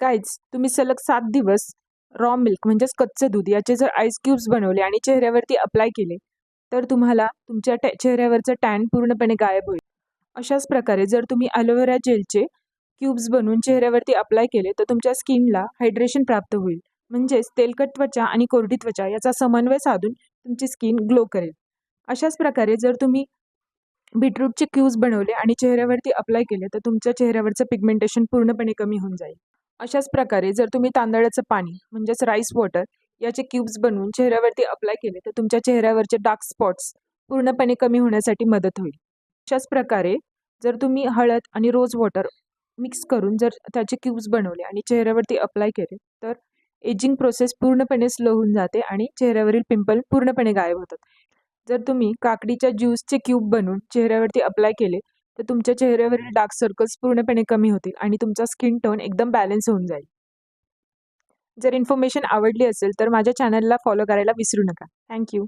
Guys, तुम्ही सलग 7 दिवस रॉ मिल्क म्हणजेच कच्चं दूध याचे जर आईस क्यूब्स बनवले आणि चेहऱ्यावरती अप्लाय केले, तर तुम्हाला तुमच्या चेहऱ्यावरचं टॅन पूर्णपणे गायब होईल. अशाच प्रकारे जर तुम्ही ॲलोवेरा जेलचे क्यूब्स बनवून चेहऱ्यावरती अप्लाय केले, तर तुमच्या स्किनला हायड्रेशन प्राप्त होईल. म्हणजेच तेलकट त्वचा आणि कोरडी त्वचा याचा समन्वय साधून तुमची स्किन ग्लो करेल. अशाच प्रकारे जर तुम्ही बीटरूटचे क्यूब्स बनवले आणि चेहऱ्यावरती अप्लाय केले, तर तुमच्या चेहऱ्यावरचं पिगमेंटेशन पूर्णपणे कमी होऊन जाईल. अशाच प्रकारे जर तुम्ही तांदळाचं पाणी म्हणजेच राईस वॉटर याचे क्यूब्स बनवून चेहऱ्यावरती अप्लाय केले, तर तुमच्या चेहऱ्यावरचे डार्क स्पॉट्स पूर्णपणे कमी होण्यासाठी मदत होईल. अशाच प्रकारे जर तुम्ही हळद आणि रोज वॉटर मिक्स करून जर त्याचे क्यूब्स बनवले आणि चेहऱ्यावरती अप्लाय केले, तर एजिंग प्रोसेस पूर्णपणे स्लो होऊन जाते आणि चेहऱ्यावरील पिंपल पूर्णपणे गायब होतात. जर तुम्ही काकडीच्या ज्यूसचे क्यूब बनवून चेहऱ्यावरती अप्लाय केले, तर तुमच्या चेहऱ्यावरील डार्क सर्कल्स पूर्णपणे कमी होतील आणि तुमचा स्किन टोन एकदम बॅलन्स होऊन जाईल. जर इन्फॉर्मेशन आवडली असेल तर माझ्या चॅनलला फॉलो करायला विसरू नका. Thank you.